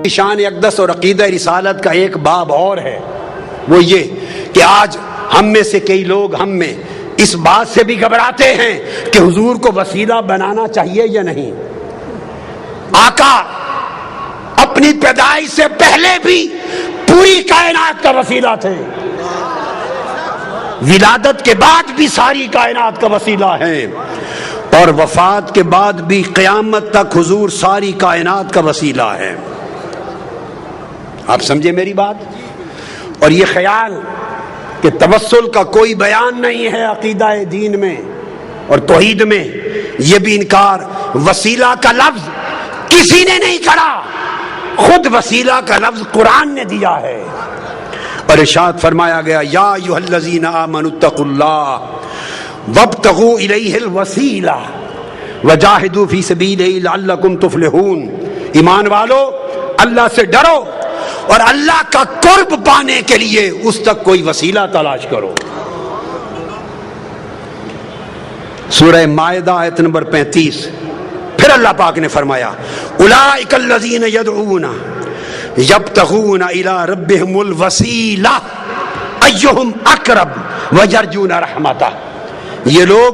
شان اقدس اور عقیدہ رسالت کا ایک باب اور ہے، وہ یہ کہ آج ہم میں سے کئی لوگ ہم میں اس بات سے بھی گھبراتے ہیں کہ حضور کو وسیلہ بنانا چاہیے یا نہیں۔ آقا اپنی پیدائش سے پہلے بھی پوری کائنات کا وسیلہ تھے، ولادت کے بعد بھی ساری کائنات کا وسیلہ ہے، اور وفات کے بعد بھی قیامت تک حضور ساری کائنات کا وسیلہ ہے۔ آپ سمجھے میری بات؟ اور یہ خیال کہ توسل کا کوئی بیان نہیں ہے عقیدہ دین میں اور توحید میں، یہ بھی انکار۔ وسیلہ کا لفظ کسی نے نہیں کرا، خود وسیلہ کا لفظ قرآن نے دیا ہے، اور ارشاد فرمایا گیا یا ایھا الذین آمنوا اتقوا اللہ وابتغوا الیہ الوسیلہ وجاہدوا فی سبیلہ لعلکم تفلحون۔ ایمان والو، اللہ سے ڈرو اور اللہ کا قرب پانے کے لیے اس تک کوئی وسیلہ تلاش کرو۔ سورہ مائدہ آیت نمبر 35، پھر اللہ پاک نے فرمایا اولئک الذین یدعون یبتغون الی ربہم الوسیلہ ایہم اقرب ویرجون رحمتہ۔ یہ لوگ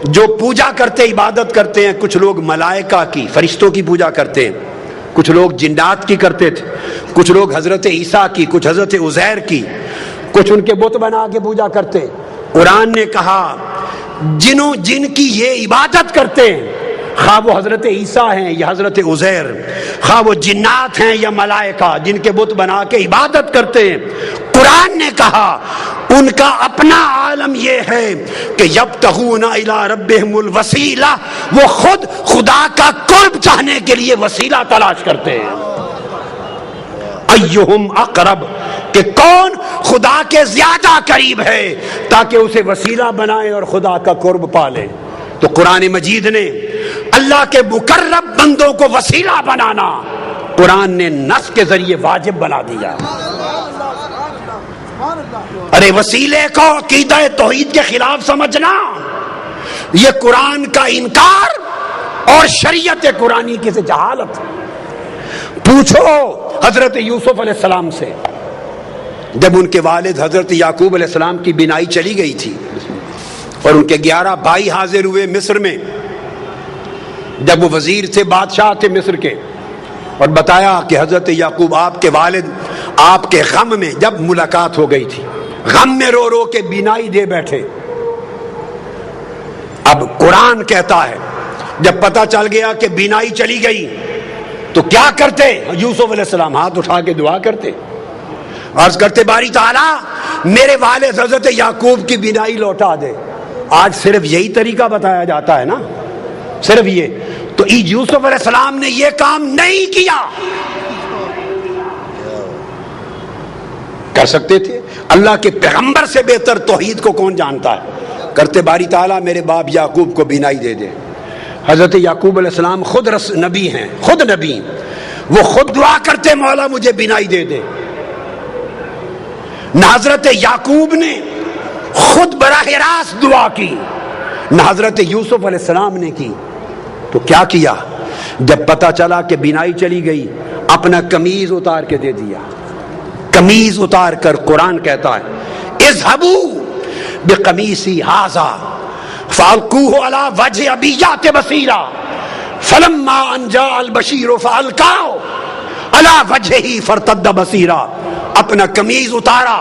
جو پوجا کرتے، عبادت کرتے ہیں، کچھ لوگ ملائکہ کی، فرشتوں کی پوجا کرتے ہیں، کچھ لوگ جنات کی کرتے تھے، کچھ لوگ حضرت عیسیٰ کی، کچھ حضرت عزیر کی، کچھ ان کے بت بنا کے پوجا کرتے۔ قرآن نے کہا جن کی یہ عبادت کرتے ہیں، خواہ وہ حضرت عیسیٰ ہیں یا حضرت عزیر، خواہ وہ جنات ہیں یا ملائکہ جن کے بت بنا کے عبادت کرتے ہیں، قرآن نے کہا ان کا اپنا عالم یہ ہے کہ یبتغون الی ربہم الوسیلہ، وہ خود خدا کا قرب چاہنے کے لیے وسیلہ تلاش کرتے ہیں۔ ایہم اقرب، کہ کون خدا کے زیادہ قریب ہے تاکہ اسے وسیلہ بنائے اور خدا کا قرب پالے۔ تو قرآن مجید نے اللہ کے مقرب بندوں کو وسیلہ بنانا قرآن نے نص کے ذریعے واجب بنا دیا۔ ارے وسیلے کو عقیدہ توحید کے خلاف سمجھنا یہ قرآن کا انکار اور شریعت قرآنی کی سے جہالت۔ پوچھو حضرت یوسف علیہ السلام سے، جب ان کے والد حضرت یعقوب علیہ السلام کی بینائی چلی گئی تھی اور ان کے 11 بھائی حاضر ہوئے مصر میں، جب وہ وزیر تھے، بادشاہ تھے مصر کے، اور بتایا کہ حضرت یعقوب آپ کے والد آپ کے غم میں، جب ملاقات ہو گئی تھی، غم میں رو رو کے بینائی دے بیٹھے۔ اب قرآن کہتا ہے جب پتہ چل گیا کہ بینائی چلی گئی تو کیا کرتے؟ یوسف علیہ السلام ہاتھ اٹھا کے دعا کرتے، عرض کرتے باری تعالیٰ میرے والد حضرت یعقوب کی بینائی لوٹا دے۔ آج صرف یہی طریقہ بتایا جاتا ہے نا، صرف یہ۔ تو یوسف علیہ السلام نے یہ کام نہیں کیا، کر سکتے تھے۔ اللہ کے پیغمبر سے بہتر توحید کو کون جانتا ہے؟ کرتے باری تعالیٰ میرے باپ یعقوب کو بینائی دے دے۔ حضرت یعقوب علیہ السلام خود نبی ہیں، خود نبی، وہ خود دعا کرتے مولا مجھے بینائی دے دے۔ نہ حضرت یعقوب نے خود براہ راست دعا کی، نہ حضرت یوسف علیہ السلام نے کی۔ تو کیا کیا؟ جب پتہ چلا کہ بینائی چلی گئی، اپنا قمیض اتار کے دے دیا۔ قمیض اتار کر قرآن کہتا ہے اذهبوا بقمیصی ھذا فالقوه علی وجه ابیات بصیرا فلما ان جاء البشیر فالقاه علی وجهه فارتد بصیرا۔ اپنا قمیض اتارا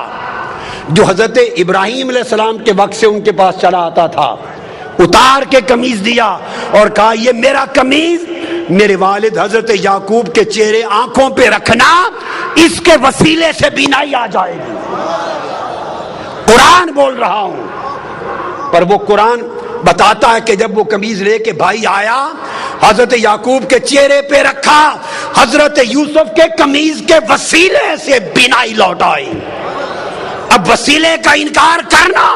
جو حضرت ابراہیم علیہ السلام کے وقت سے ان کے پاس چلا آتا تھا، اتار کے قمیض دیا اور کہا یہ میرا قمیض میرے والد حضرت یعقوب کے چہرے آنکھوں پہ رکھنا، اس کے وسیلے سے بینائی آ جائے گی۔ قرآن بول رہا ہوں، پر وہ قرآن بتاتا ہے کہ جب وہ قمیض لے کے بھائی آیا، حضرت یعقوب کے چہرے پہ رکھا، حضرت یوسف کے قمیض کے وسیلے سے بینائی لوٹ آئی۔ اب وسیلے کا انکار کرنا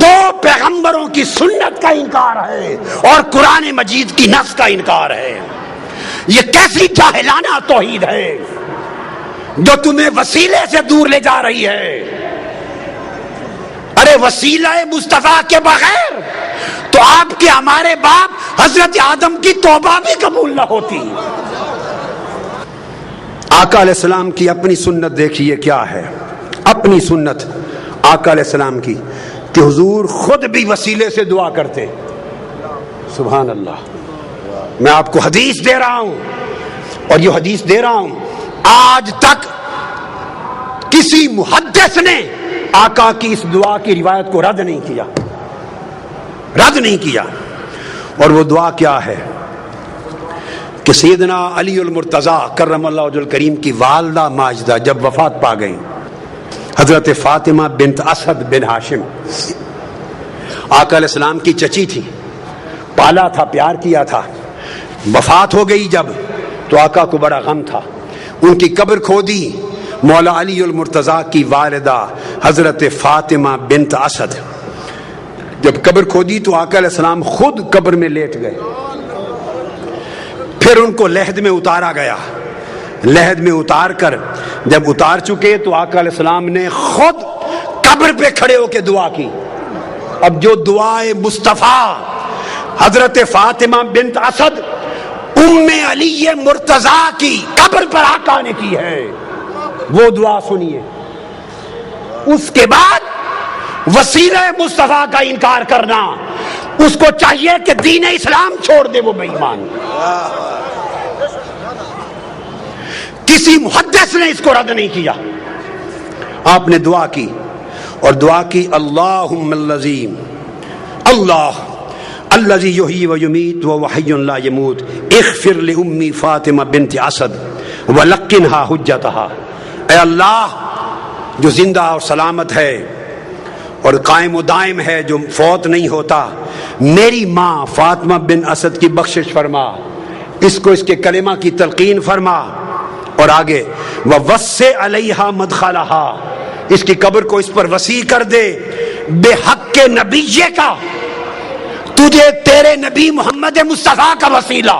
دو پیغمبروں کی سنت کا انکار ہے اور قرآن مجید کی نص کا انکار ہے۔ یہ کیسی جاہلانہ توحید ہے جو تمہیں وسیلے سے دور لے جا رہی ہے۔ ارے وسیلہ مصطفیٰ کے بغیر تو آپ کے ہمارے باپ حضرت آدم کی توبہ بھی قبول نہ ہوتی۔ آقا علیہ السلام کی اپنی سنت دیکھیے کیا ہے. اپنی سنت آقا علیہ السلام کی کہ حضور خود بھی وسیلے سے دعا کرتے. سبحان اللہ. میں آپ کو حدیث دے رہا ہوں اور یہ حدیث دے رہا ہوں آج تک کسی محدث نے آقا کی اس دعا کی روایت کو رد نہیں کیا. رد نہیں کیا. اور وہ دعا کیا ہے کہ سیدنا علی المرتضی کرم اللہ وجہ الکریم کی والدہ ماجدہ جب وفات پا گئی، حضرت فاطمہ بنت اسد بن ہاشم آقا علیہ السلام کی چچی تھی، پالا تھا، پیار کیا تھا. وفات ہو گئی جب تو آقا کو بڑا غم تھا. ان کی قبر کھودی مولا علی المرتضی کی والدہ حضرت فاطمہ بنت اسد. جب قبر کھودی تو آقا علیہ السلام خود قبر میں لیٹ گئے. پھر ان کو لحد میں اتارا گیا. لحد میں اتار کر جب اتار چکے تو آقا علیہ السلام نے خود قبر پہ کھڑے ہو کے دعا کی. اب جو دعائے مصطفیٰ حضرت فاطمہ بنت اسد ام علی مرتضی کی قبر پر آقا نے کی ہے وہ دعا سنیے. اس کے بعد وسیلہ مصطفیٰ کا انکار کرنا، اس کو چاہیے کہ دین اسلام چھوڑ دے، وہ بے ایمان. کسی محدث نے اس کو رد نہیں کیا. آپ نے دعا کی اور دعا کی اللہم اللذیم اللہ الذی یحیی و یمیت وہو حی لا یموت اغفر لأمی فاطمہ بنت اسد ولقنہا حجتہا. اے اللہ جو زندہ اور سلامت ہے اور قائم و دائم ہے، جو فوت نہیں ہوتا، میری ماں فاطمہ بن اسد کی بخشش فرما، اس کو اس کے کلمہ کی تلقین فرما. اور آگے وَوَسِّعْ عَلَيْهَا مَدْخَلَهَا، اس کی قبر کو اس پر وسیع کر دے بے حق کے نبی کا، تجھے تیرے نبی محمد مصطفیٰ کا وسیلہ.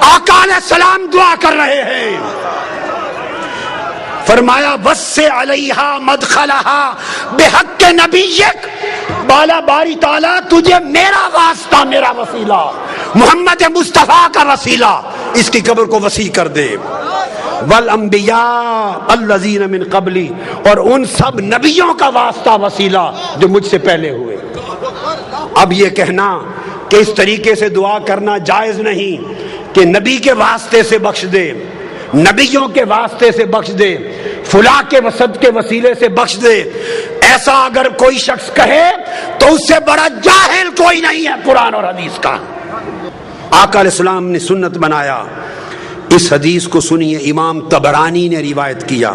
آقا علیہ السلام دعا کر رہے ہیں، فرمایا وَسِّعْ عَلَيْهَا مَدْخَلَهَا بِحَقِّ نَبِيِّكَ، بالا باری تعالیٰ تجھے میرا واسطہ، میرا وسیلہ محمد مصطفیٰ کا وسیلہ اس کی قبر کو وسیع کر دے. وَالْأَنْبِيَاءَ الَّذِينَ مِنْ قَبْلِ، اور ان سب نبیوں کا واسطہ وسیلہ جو مجھ سے پہلے ہوئے. اب یہ کہنا کہ اس طریقے سے دعا کرنا جائز نہیں کہ نبی کے واسطے سے بخش دے، نبیوں کے واسطے سے بخش دے، فلاں کے وسط کے وسیلے سے بخش دے، ایسا اگر کوئی شخص کہے تو اس سے بڑا جاہل کوئی نہیں ہے قرآن اور حدیث کا. آقا علیہ السلام نے سنت بنایا. اس حدیث کو سنیے، امام طبرانی نے روایت کیا،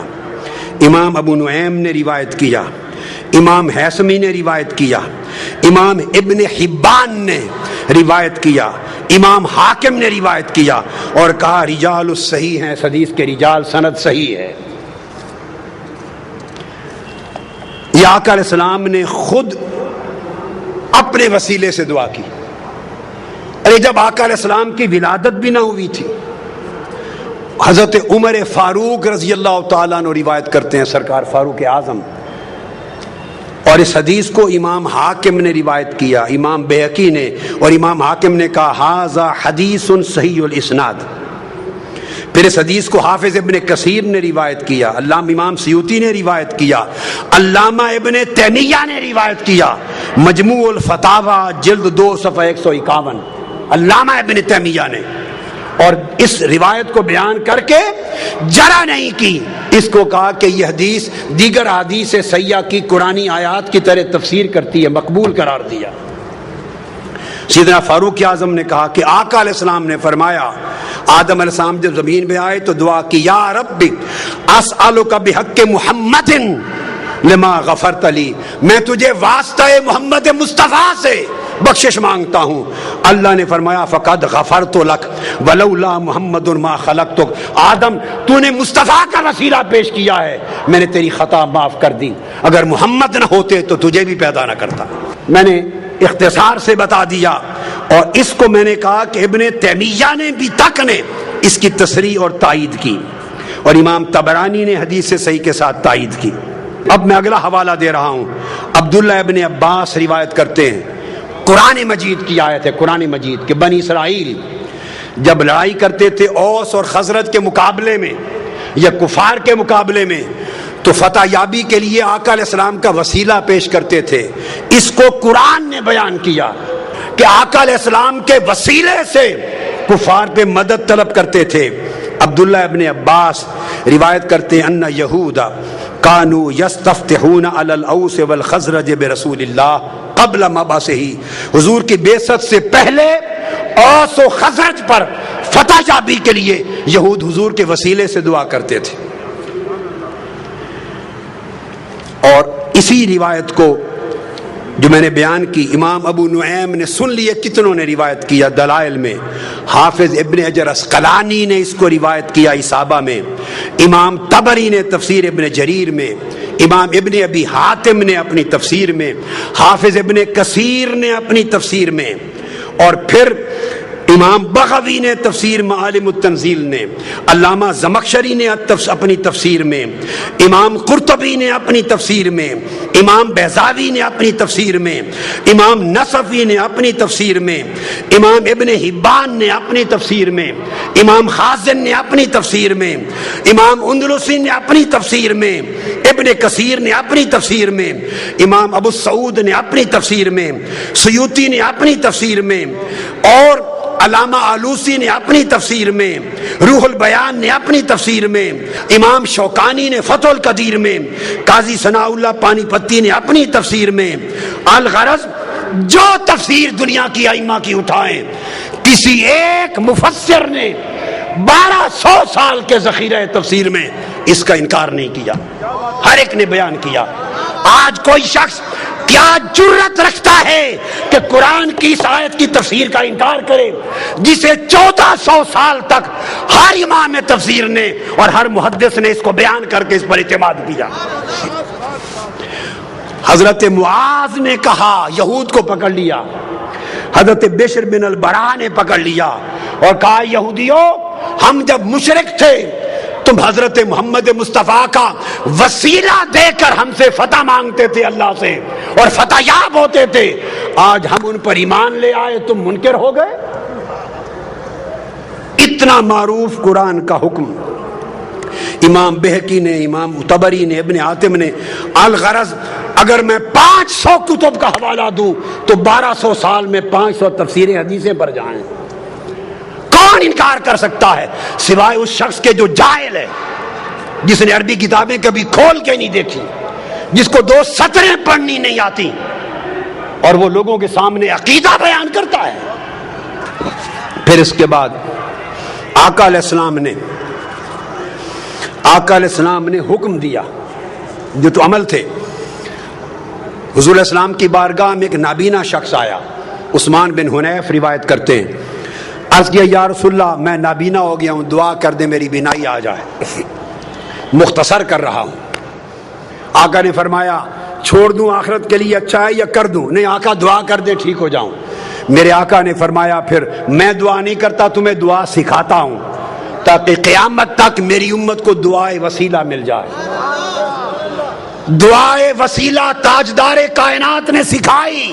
امام ابو نعیم نے روایت کیا، امام حیثمی نے روایت کیا، امام ابن حبان نے روایت کیا، امام حاکم نے روایت کیا اور کہا رجال الصحیح ہیں، اس حدیث کے رجال سند صحیح ہے. یہ آقا علیہ السلام نے خود اپنے وسیلے سے دعا کی. ارے جب آقا علیہ السلام کی ولادت بھی نہ ہوئی تھی، حضرت عمر فاروق رضی اللہ تعالیٰ عنہ روایت کرتے ہیں، سرکار فاروق اعظم، اور اس حدیث کو امام حاکم نے روایت کیا، امام بیہقی نے، اور امام حاکم نے کہا ھذا حدیث صحیح الاسناد. پھر اس حدیث کو حافظ ابن کثیر نے روایت کیا، علامہ امام سیوطی نے روایت کیا، علامہ ابن تیمیہ نے روایت کیا، مجموع الفتاوی جلد 2 صفحہ 151 علامہ ابن تیمیہ نے. اور اس روایت کو بیان کر کے جرا نہیں کی، اس کو کہا کہ یہ حدیث دیگر حدیث صحیحہ کی قرآنی آیات کی طرح تفسیر کرتی ہے، مقبول قرار دیا. سیدنا فاروق اعظم نے کہا کہ آقا علیہ السلام نے فرمایا، آدم علیہ السلام جب زمین پہ آئے تو دعا کی یا رب اسألک بحق محمد لما غفرت لی، میں تجھے واسطہ محمد مصطفیٰ سے بخشش مانگتا ہوں. اللہ نے فرمایا فقد غفرت لک ولولا محمد ما خلقتک، آدم تو نے مصطفیٰ کا وسیلہ پیش کیا ہے، میں نے تیری خطا معاف کر دی، اگر محمد نہ ہوتے تو تجھے بھی پیدا نہ کرتا. میں نے اختصار سے بتا دیا، اور اس کو میں نے کہا کہ ابن تیمیہ نے بھی تک نے اس کی تصریح اور تائید کی، اور امام طبرانی نے حدیث سے صحیح کے ساتھ تائید کی. اب میں اگلا حوالہ دے رہا ہوں. عبداللہ ابن عباس روایت کرتے ہیں، قرآن مجید کی آیت ہے، قرآن مجید کہ بنی اسرائیل جب لڑائی کرتے تھے اوس اور خزرج کے مقابلے میں یا کفار کے مقابلے میں تو فتح یابی کے لیے آقا علیہ السلام کا وسیلہ پیش کرتے تھے. اس کو قرآن نے بیان کیا کہ آقا علیہ السلام کے وسیلے سے کفار پہ مدد طلب کرتے تھے. عبداللہ ابن عباس روایت کرتے ہیں ان یہودا کانوا یستفتحون علی الاوس والخزرج برسول اللہ قبل مبعثہ. حضور کی بعثت سے پہلے اوس و خزرج پر فتح یابی کے لیے یہود حضور کے وسیلے سے دعا کرتے تھے. اور اسی روایت کو جو میں نے بیان کی امام ابو نعیم نے سن لیے, کتنوں نے روایت کیا دلائل میں, حافظ ابن حجر عسقلانی نے اس کو روایت کیا اصابہ میں, امام طبری نے تفسیر ابن جریر میں, امام ابن ابی حاتم نے اپنی تفسیر میں, حافظ ابن کثیر نے اپنی تفسیر میں, اور پھر امام بغوی نے تفسیر معالم التنزیل میں, علامہ زمخشری نے اپنی تفسیر میں, امام قرطبی نے اپنی تفسیر میں, امام بیضاوی نے اپنی تفسیر میں, امام نصفی نے اپنی تفسیر میں, امام ابن حبان نے اپنی تفسیر میں, امام خازن نے اپنی تفسیر میں, امام اندلسی نے اپنی تفسیر میں, ابن کثیر نے اپنی تفسیر میں, امام ابو سعود نے اپنی تفسیر میں, سیوطی نے اپنی تفسیر میں, اور علامہ آلوسی نے اپنی تفسیر میں, روح البیان نے اپنی تفسیر میں, امام شوکانی نے فتح القدیر میں, قاضی ثناء اللہ پانی پتی نے اپنی تفسیر میں. الغرض جو تفسیر دنیا کی ائمہ کی اٹھائیں, کسی ایک مفسر نے 1200 سال کے ذخیرہ تفسیر میں اس کا انکار نہیں کیا, ہر ایک نے بیان کیا. آج کوئی شخص کیا جرت رکھتا ہے کہ قرآن کی اس آیت کی تفسیر کا انکار کرے جسے 1400 سال تک ہر امام تفسیر نے اور ہر محدث نے اس کو بیان کر کے اس پر اعتماد کیا. حضرت معاذ نے کہا, یہود کو پکڑ لیا, حضرت بشر بن البراء نے پکڑ لیا اور کہا یہودیوں ہم جب مشرک تھے تم حضرت محمد مصطفیٰ کا وسیلہ دے کر ہم سے فتح مانگتے تھے اللہ سے اور فتح یاب ہوتے تھے, آج ہم ان پر ایمان لے آئے تم منکر ہو گئے. اتنا معروف قرآن کا حکم امام بہقی نے, امام طبری نے, ابن حاتم نے. الغرض اگر میں 500 کتب کا حوالہ دوں تو 1200 سال میں 500 تفسیریں حدیثیں پر جائیں. کون انکار کر سکتا ہے سوائے اس شخص کے جو جاہل ہے, جس نے عربی کتابیں کبھی کھول کے نہیں دیکھی, جس کو 2 سطریں پڑھنی نہیں آتی اور وہ لوگوں کے سامنے عقیدہ بیان کرتا ہے. پھر اس کے بعد آقا علیہ السلام نے حکم دیا, جو تو عمل تھے. حضور علیہ السلام کی بارگاہ میں ایک نابینا شخص آیا, عثمان بن حنیف روایت کرتے ہیں, عرض کیا یا رسول اللہ میں نابینا ہو گیا ہوں, دعا کر دے میری بینائی آ جائے, مختصر کر رہا ہوں. آقا نے فرمایا چھوڑ دوں آخرت کے لیے اچھا ہے یا کر دوں؟ نہیں آقا دعا کر دے ٹھیک ہو جاؤں. میرے آقا نے فرمایا پھر میں دعا نہیں کرتا, تمہیں دعا سکھاتا ہوں تاکہ قیامت تک میری امت کو دعائے وسیلہ مل جائے. دعائے وسیلہ تاجدار کائنات نے سکھائی.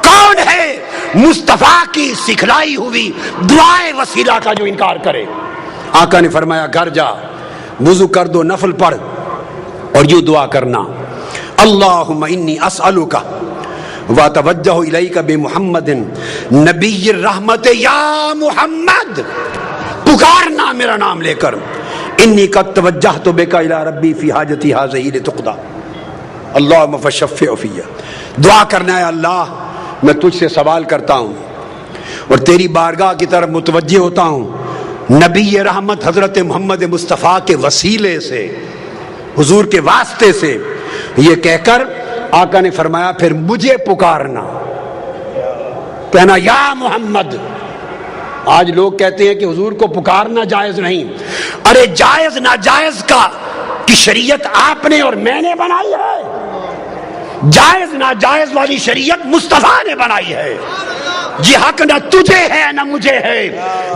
کون ہے مصطفیٰ کی سکھلائی ہوئی دعائے وسیلہ کا جو انکار کرے؟ آقا نے فرمایا گھر جا, وضو کر دو, نفل پڑھ اور یوں دعا کرنا, اللہم انی اسألک واتوجہ الیک بمحمد نبی الرحمت یا محمد, پکارنا میرا نام لے کر, انی قد توجہت بک الی ربی فی حاجتی ہذہ لتقضی اللہم فشفع فی. دعا کرنا ہے اللہ میں تجھ سے سوال کرتا ہوں اور تیری بارگاہ کی طرف متوجہ ہوتا ہوں نبی رحمت حضرت محمد مصطفیٰ کے وسیلے سے, حضور کے واسطے سے. یہ کہہ کر آقا نے فرمایا پھر مجھے پکارنا, کہنا یا محمد. آج لوگ کہتے ہیں کہ حضور کو پکارنا جائز نہیں. ارے جائز ناجائز کی شریعت آپ نے اور میں نے بنائی ہے, جائز ناجائز والی شریعت مصطفیٰ نے بنائی ہے. یہ حق نہ تجھے ہے نہ مجھے ہے,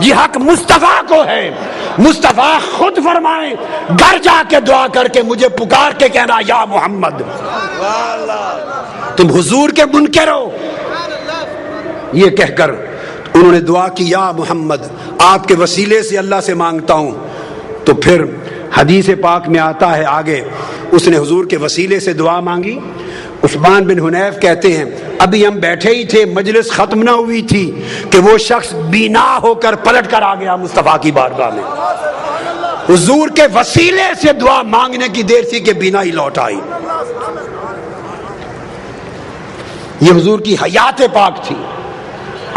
یہ حق مصطفیٰ کو ہے. مصطفیٰ خود فرمائیں گھر جا کے دعا کر کے مجھے پکار کے کہنا یا محمد. تم حضور کے منکر ہو. یہ کہہ کر انہوں نے دعا کی یا محمد آپ کے وسیلے سے اللہ سے مانگتا ہوں. تو پھر حدیث پاک میں آتا ہے آگے اس نے حضور کے وسیلے سے دعا مانگی. عثمان بن حنیف کہتے ہیں ابھی ہم بیٹھے ہی تھے, مجلس ختم نہ ہوئی تھی کہ وہ شخص بینا ہو کر پلٹ کر آ گیا مصطفیٰ کی بارگاہ میں. حضور کے وسیلے سے دعا مانگنے کی دیر تھی کہ بینا ہی لوٹ آئی. یہ حضور کی حیات پاک تھی.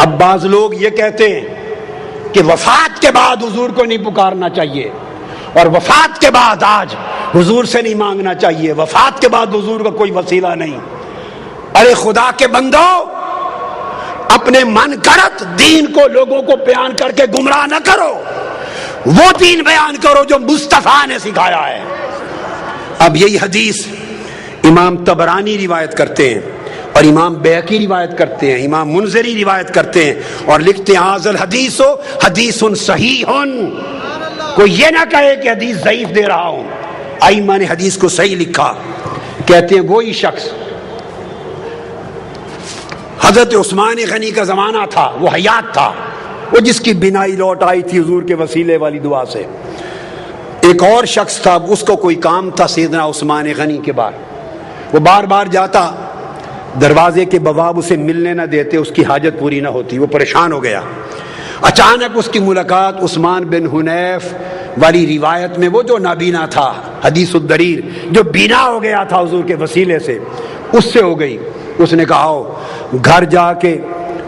اب بعض لوگ یہ کہتے ہیں کہ وفات کے بعد حضور کو نہیں پکارنا چاہیے, اور وفات کے بعد آج حضور سے نہیں مانگنا چاہیے, وفات کے بعد حضور کا کوئی وسیلہ نہیں. ارے خدا کے بندو, اپنے من گھڑت دین کو لوگوں کو بیان کر کے گمراہ نہ کرو, وہ دین بیان کرو جو مصطفیٰ نے سکھایا ہے. اب یہی حدیث امام طبرانی روایت کرتے ہیں, اور امام بیہقی روایت کرتے ہیں, امام منذری روایت کرتے ہیں, اور لکھتے ہیں ھذا الحدیث حدیث صحیح. کوئی یہ نہ کہے کہ حدیث ضعیف دے رہا ہوں. ائمہ نے حدیث کو صحیح لکھا. کہتے ہیں وہی شخص حضرت عثمان غنی کا زمانہ تھا, وہ حیات تھا, وہ جس کی بینائی لوٹ آئی تھی حضور کے وسیلے والی دعا سے. ایک اور شخص تھا, اس کو کوئی کام تھا سیدنا عثمان غنی کے بعد, وہ بار بار جاتا, دروازے کے بواب اسے ملنے نہ دیتے, اس کی حاجت پوری نہ ہوتی, وہ پریشان ہو گیا. اچانک اس کی ملاقات عثمان بن حنیف والی روایت میں, وہ جو نابینا تھا, حدیث الدریر, جو بینا ہو گیا تھا حضور کے وسیلے سے, اس سے ہو گئی. اس نے کہا آؤ گھر جا کے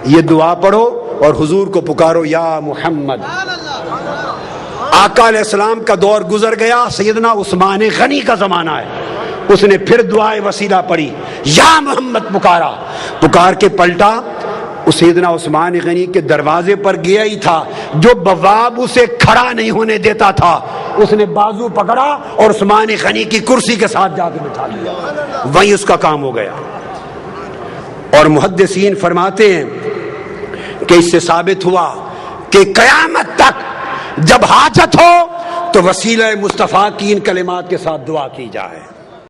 یہ دعا پڑھو اور حضور کو پکارو یا محمد. آقا علیہ السلام کا دور گزر گیا, سیدنا عثمان غنی کا زمانہ ہے. اس نے پھر دعائے وسیلہ پڑھی, یا محمد پکارا. پکار کے پلٹا, اس سیدنا عثمان غنی کے دروازے پر گیا ہی تھا, جو بواب اسے کھڑا نہیں ہونے دیتا تھا, اس نے بازو پکڑا اور عثمان غنی کی کرسی کے ساتھ جا کے بٹھا لیا. وہیں اس کا کام ہو گیا. اور محدثین فرماتے ہیں کہ اس سے ثابت ہوا کہ قیامت تک جب حاجت ہو تو وسیلہ مصطفیٰ کی ان کلمات کے ساتھ دعا کی جائے.